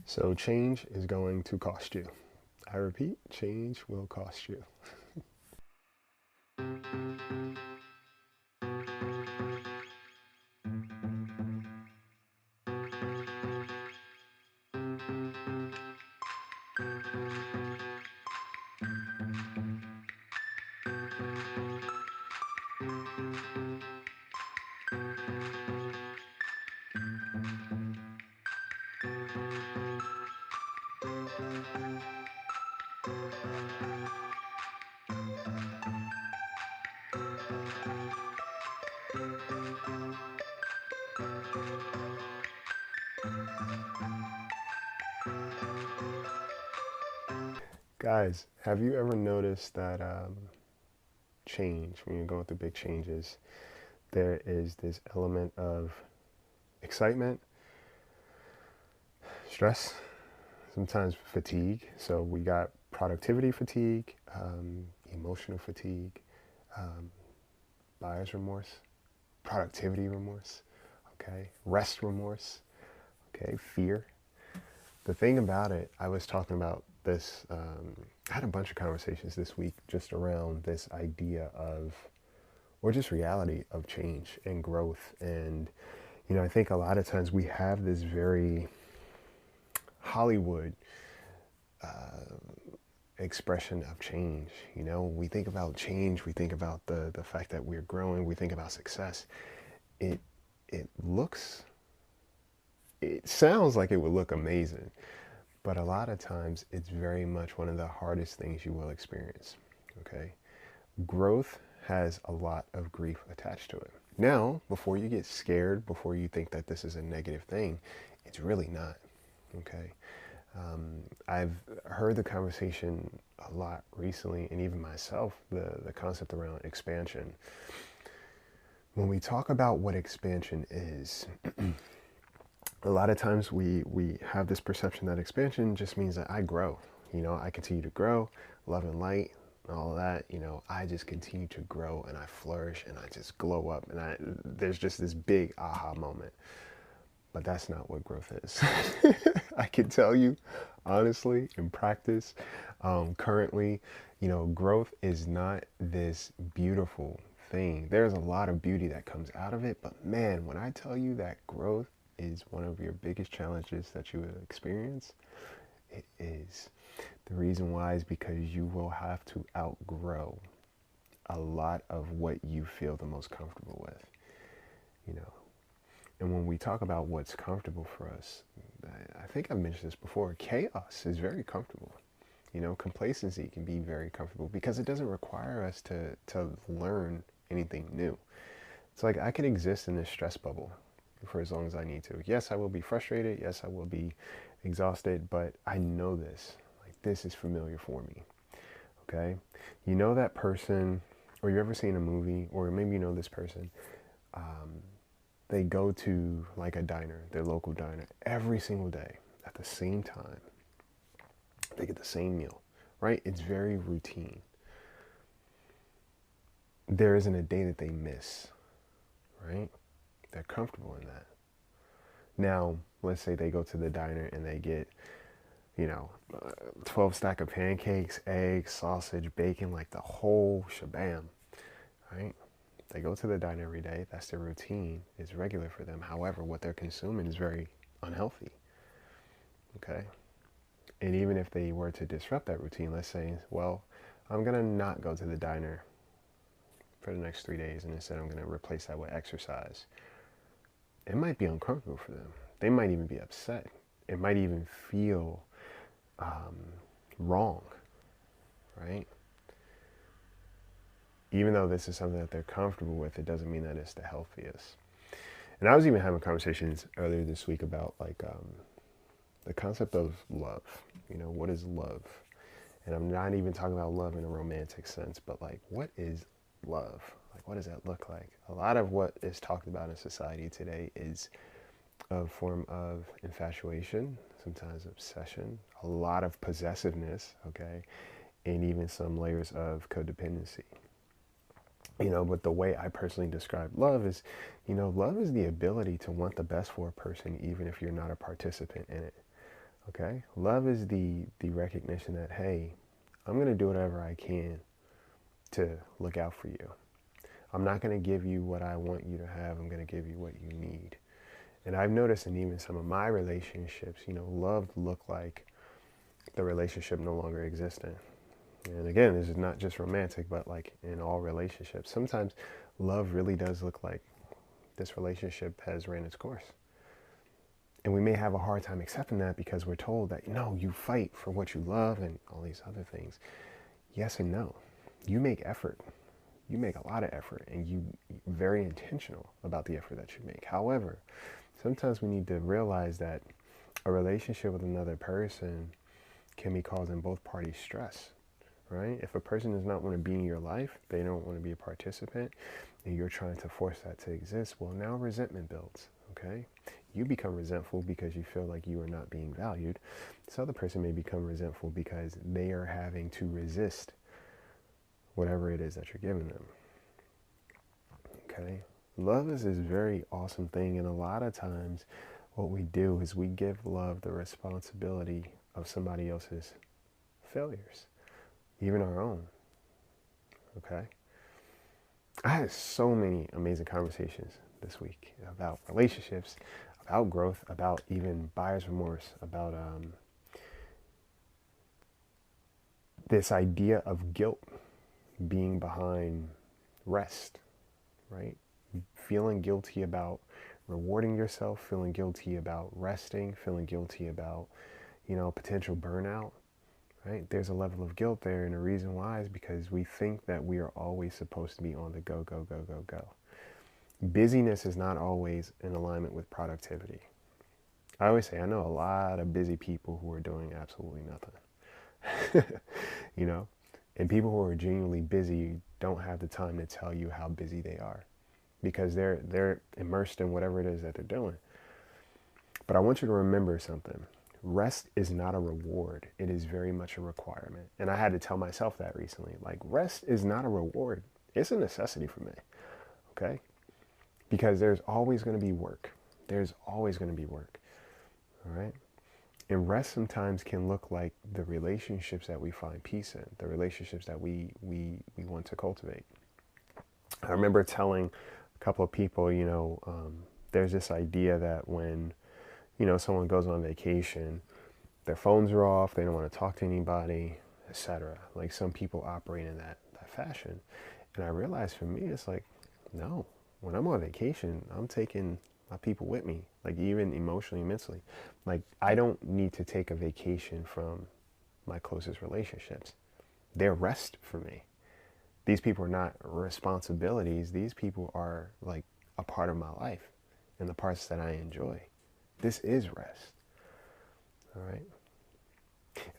So change is going to cost you. I repeat, change will cost you. Guys, have you ever noticed that change, when you're going through big changes, there is this element of excitement, stress, sometimes fatigue. So we got productivity fatigue, emotional fatigue, um, buyer's remorse, productivity remorse, okay, rest remorse, okay, fear. The thing about it, I was talking about this, I had a bunch of conversations this week just around this idea of, or just reality of change and growth. And, I think a lot of times we have this very Hollywood expression of change. We think about change, we think about the fact that we're growing, we think about success. It, it looks, it sounds like it would look amazing. But a lot of times it's very much one of the hardest things you will experience. Okay? Growth has a lot of grief attached to it. Now, before you get scared, before you think that this is a negative thing, it's really not. Okay? I've heard the conversation a lot recently, and even myself, the concept around expansion. When we talk about what expansion is, a lot of times we have this perception that expansion just means that I grow. I continue to grow, love and light, and all of that. I just continue to grow and I flourish and I just glow up and there's just this big aha moment. But that's not what growth is. I can tell you, honestly, in practice, currently, growth is not this beautiful thing. There's a lot of beauty that comes out of it, but man, when I tell you that growth is one of your biggest challenges that you will experience, it is. The reason why is because you will have to outgrow a lot of what you feel the most comfortable with, you know. And when we talk about what's comfortable for us, I think I've mentioned this before, chaos is very comfortable. Complacency can be very comfortable because it doesn't require us to learn anything new. It's like I can exist in this stress bubble for as long as I need to. Yes, I will be frustrated. Yes, I will be exhausted, but I know this. Like, this is familiar for me. Okay? That person, or you ever seen a movie, or maybe you know this person, they go to like a diner, their local diner, every single day at the same time. They get the same meal, right? It's very routine. There isn't a day that they miss, right? They're comfortable in that. Now, let's say they go to the diner and they get, 12 stack of pancakes, eggs, sausage, bacon, like the whole shabam, right? They go to the diner every day. That's their routine. It's regular for them. However, what they're consuming is very unhealthy, okay? And even if they were to disrupt that routine, let's say, well, I'm going to not go to the diner for the next 3 days, and instead I'm going to replace that with exercise. It might be uncomfortable for them. They might even be upset. It might even feel wrong, right? Even though this is something that they're comfortable with, it doesn't mean that it's the healthiest. And I was even having conversations earlier this week about like the concept of love. What is love? And I'm not even talking about love in a romantic sense, but like, what is love? Like, what does that look like? A lot of what is talked about in society today is a form of infatuation, sometimes obsession, a lot of possessiveness, okay, and even some layers of codependency. But the way I personally describe love is, love is the ability to want the best for a person even if you're not a participant in it. Okay? Love is the recognition that, hey, I'm going to do whatever I can to look out for you. I'm not going to give you what I want you to have. I'm going to give you what you need. And I've noticed in even some of my relationships, love looked like the relationship no longer existing. And again, this is not just romantic, but like in all relationships. Sometimes love really does look like this relationship has ran its course. And we may have a hard time accepting that because we're told that, you fight for what you love and all these other things. Yes and no. You make effort. You make a lot of effort, and you're very intentional about the effort that you make. However, sometimes we need to realize that a relationship with another person can be causing both parties stress, right? If a person does not want to be in your life, they don't want to be a participant, and you're trying to force that to exist, well, now resentment builds, okay? You become resentful because you feel like you are not being valued. This other person may become resentful because they are having to resist whatever it is that you're giving them, okay? Love is this very awesome thing, and a lot of times what we do is we give love the responsibility of somebody else's failures, even our own, okay? I had so many amazing conversations this week about relationships, about growth, about even buyer's remorse, about this idea of guilt being behind rest, right? Feeling guilty about rewarding yourself, feeling guilty about resting, feeling guilty about, potential burnout, right? There's a level of guilt there, and the reason why is because we think that we are always supposed to be on the go, go, go, go, go. Busyness is not always in alignment with productivity. I always say I know a lot of busy people who are doing absolutely nothing, and people who are genuinely busy don't have the time to tell you how busy they are because they're immersed in whatever it is that they're doing. But I want you to remember something. Rest is not a reward. It is very much a requirement. And I had to tell myself that recently. Like, rest is not a reward. It's a necessity for me, okay? Because there's always going to be work. There's always going to be work, all right? And rest sometimes can look like the relationships that we find peace in, the relationships that we want to cultivate. I remember telling a couple of people, there's this idea that when someone goes on vacation, their phones are off, they don't want to talk to anybody, etc. Like some people operate in that fashion. And I realized for me, it's like, no, when I'm on vacation, I'm taking my people with me, like even emotionally, mentally. Like I don't need to take a vacation from my closest relationships. They're rest for me. These people are not responsibilities. These people are like a part of my life and the parts that I enjoy. This is rest, all right?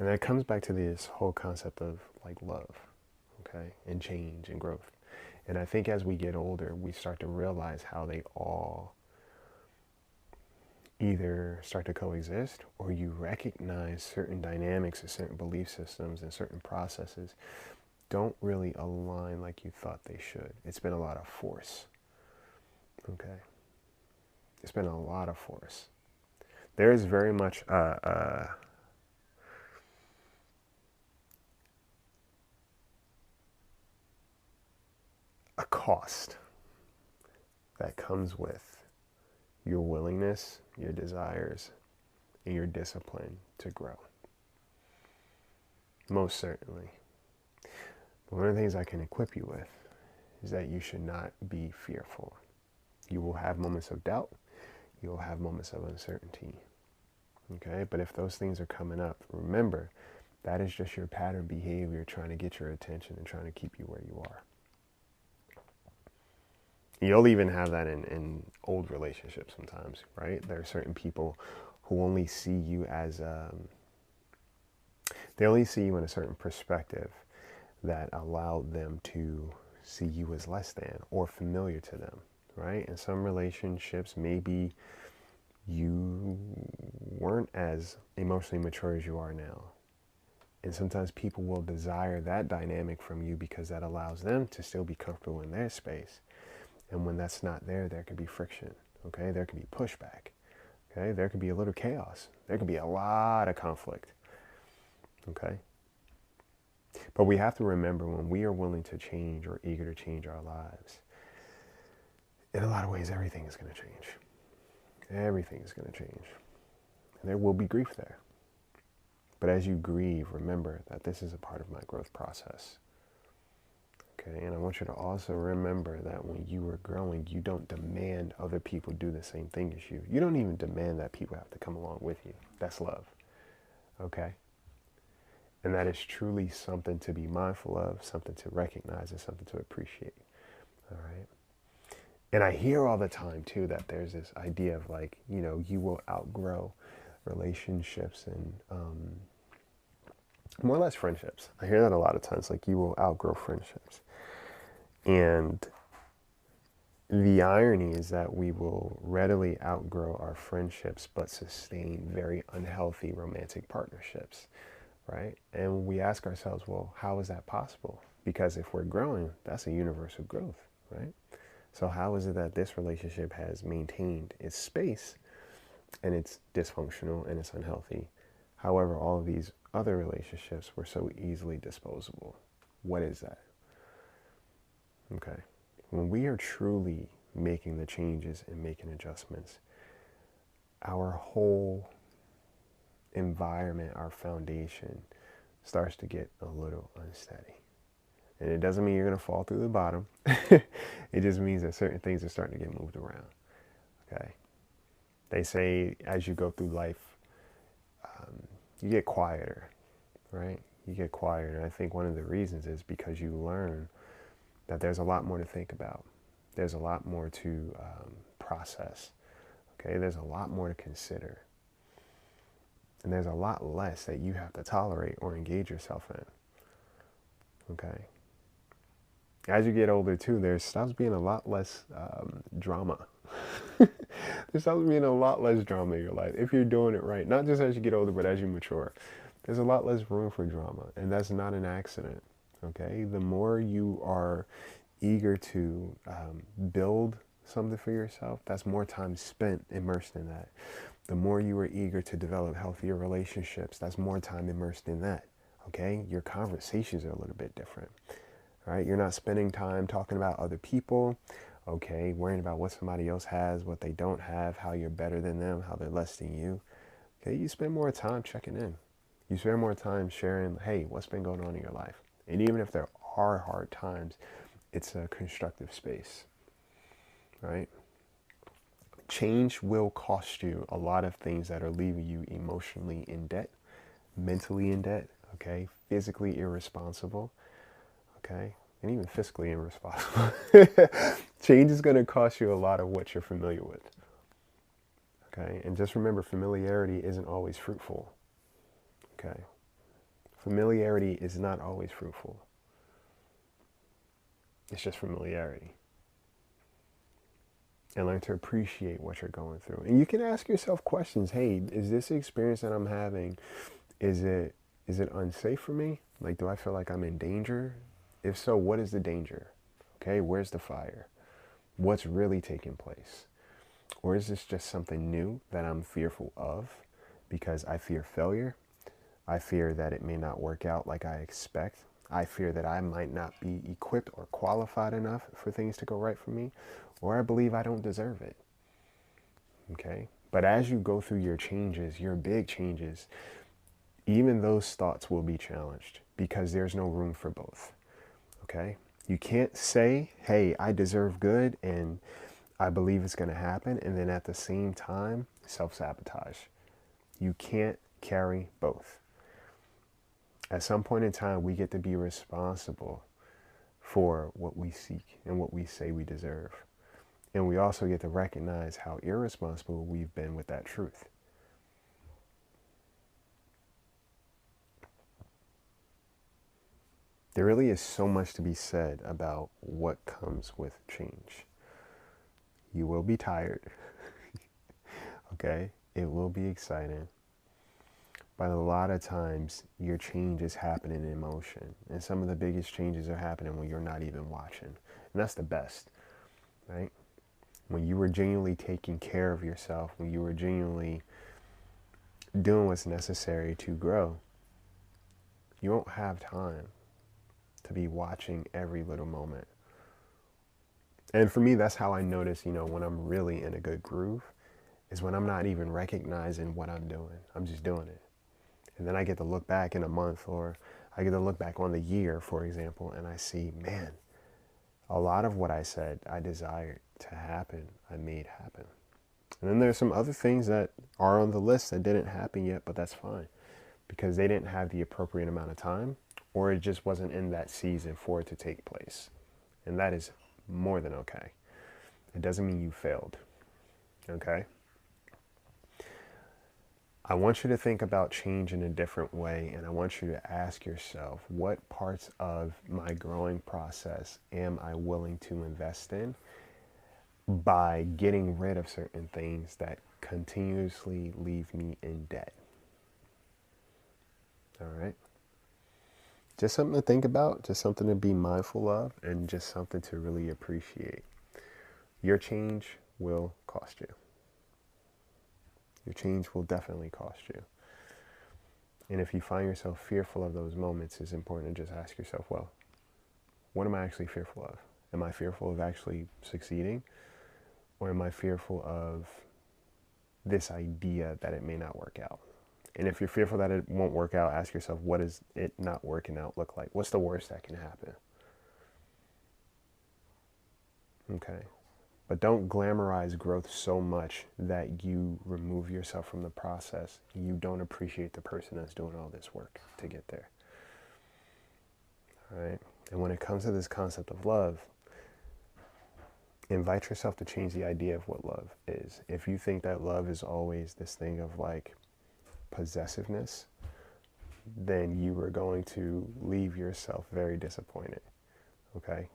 And that comes back to this whole concept of like love, okay, and change and growth. And I think as we get older, we start to realize how they all either start to coexist or you recognize certain dynamics and certain belief systems and certain processes don't really align like you thought they should. It's been a lot of force, okay? It's been a lot of force. There is very much a cost that comes with your willingness, your desires, and your discipline to grow. Most certainly. But one of the things I can equip you with is that you should not be fearful. You will have moments of doubt. You will have moments of uncertainty. Okay? But if those things are coming up, remember, that is just your pattern behavior trying to get your attention and trying to keep you where you are. You'll even have that in old relationships sometimes, right? There are certain people who only see you as, they only see you in a certain perspective that allowed them to see you as less than or familiar to them, right? In some relationships, maybe you weren't as emotionally mature as you are now. And sometimes people will desire that dynamic from you because that allows them to still be comfortable in their space. And when that's not there, there can be friction, okay? There can be pushback, Okay, there could be a little chaos. There could be a lot of conflict. Okay, but we have to remember, when we are willing to change or eager to change our lives, in a lot of ways, everything is going to change. Everything is going to change. And there will be grief there. But as you grieve, remember that this is a part of my growth process. Okay, and I want you to also remember that when you are growing, you don't demand other people do the same thing as you. You don't even demand that people have to come along with you. That's love. Okay? And that is truly something to be mindful of, something to recognize, and something to appreciate. All right? And I hear all the time, too, that there's this idea of like, you know, you will outgrow relationships and more or less friendships. I hear that a lot of times, like you will outgrow friendships. And the irony is that we will readily outgrow our friendships but sustain very unhealthy romantic partnerships, right? And we ask ourselves, well, how is that possible? Because if we're growing, that's a universal growth, right? So how is it that this relationship has maintained its space and it's dysfunctional and it's unhealthy? However, all of these other relationships were so easily disposable. What is that? Okay. When we are truly making the changes and making adjustments, our whole environment, our foundation starts to get a little unsteady. And it doesn't mean you're going to fall through the bottom. It just means that certain things are starting to get moved around. Okay. They say as you go through life, you get quieter, right? You get quieter. And I think one of the reasons is because you learn that there's a lot more to think about. There's a lot more to process. Okay, there's a lot more to consider. And there's a lot less that you have to tolerate or engage yourself in. Okay. As you get older too, there stops being a lot less drama. There stops being a lot less drama in your life if you're doing it right. Not just as you get older, but as you mature. There's a lot less room for drama, and that's not an accident. Okay, the more you are eager to build something for yourself, that's more time spent immersed in that. The more you are eager to develop healthier relationships, that's more time immersed in that. Okay, your conversations are a little bit different. Right? You're not spending time talking about other people, okay, worrying about what somebody else has, what they don't have, how you're better than them, how they're less than you. Okay, you spend more time checking in. You spend more time sharing, hey, what's been going on in your life? And even if there are hard times, it's a constructive space, right? Change will cost you a lot of things that are leaving you emotionally in debt, mentally in debt, okay, physically irresponsible, okay, and even fiscally irresponsible. Change is going to cost you a lot of what you're familiar with, okay? And just remember, familiarity isn't always fruitful, okay? Familiarity is not always fruitful. It's just familiarity. And learn to appreciate what you're going through. And you can ask yourself questions. Hey, is this experience that I'm having, is it unsafe for me? Like, do I feel like I'm in danger? If so, what is the danger? Okay, where's the fire? What's really taking place? Or is this just something new that I'm fearful of because I fear failure? I fear that it may not work out like I expect. I fear that I might not be equipped or qualified enough for things to go right for me, or I believe I don't deserve it. Okay? But as you go through your changes, your big changes, even those thoughts will be challenged because there's no room for both. Okay? You can't say, hey, I deserve good and I believe it's going to happen, and then at the same time, self-sabotage. You can't carry both. At some point in time, we get to be responsible for what we seek and what we say we deserve. And we also get to recognize how irresponsible we've been with that truth. There really is so much to be said about what comes with change. You will be tired, okay? It will be exciting. But a lot of times, your change is happening in motion. And some of the biggest changes are happening when you're not even watching. And that's the best, right? when you were genuinely taking care of yourself, when you were genuinely doing what's necessary to grow, you won't have time to be watching every little moment. And for me, that's how I notice, when I'm really in a good groove, is when I'm not even recognizing what I'm doing. I'm just doing it. And then I get to look back in a month, or I get to look back on the year, for example, and I see, man, a lot of what I said I desired to happen, I made happen. And then there's some other things that are on the list that didn't happen yet, but that's fine because they didn't have the appropriate amount of time, or it just wasn't in that season for it to take place. And that is more than okay. It doesn't mean you failed, okay? I want you to think about change in a different way, and I want you to ask yourself, what parts of my growing process am I willing to invest in by getting rid of certain things that continuously leave me in debt? All right? Just something to think about, just something to be mindful of, and just something to really appreciate. Your change will cost you. Your change will definitely cost you. And if you find yourself fearful of those moments, it's important to just ask yourself, well, what am I actually fearful of? Am I fearful of actually succeeding? Or am I fearful of this idea that it may not work out? And if you're fearful that it won't work out, ask yourself, what does it not working out look like? What's the worst that can happen? Okay. But don't glamorize growth so much that you remove yourself from the process. You don't appreciate the person that's doing all this work to get there. All right? And when it comes to this concept of love, invite yourself to change the idea of what love is. If you think that love is always this thing of like possessiveness, then you are going to leave yourself very disappointed. Okay?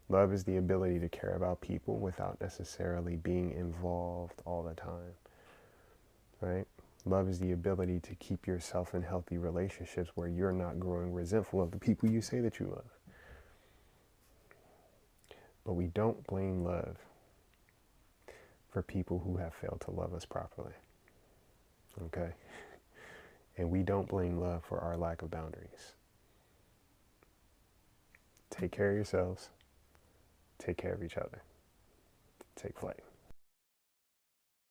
Love is the ability to care about people without necessarily being involved all the time, right? Love is the ability to keep yourself in healthy relationships where you're not growing resentful of the people you say that you love. But we don't blame love for people who have failed to love us properly, okay? And we don't blame love for our lack of boundaries. Take care of yourselves. Take care of each other. Take flight.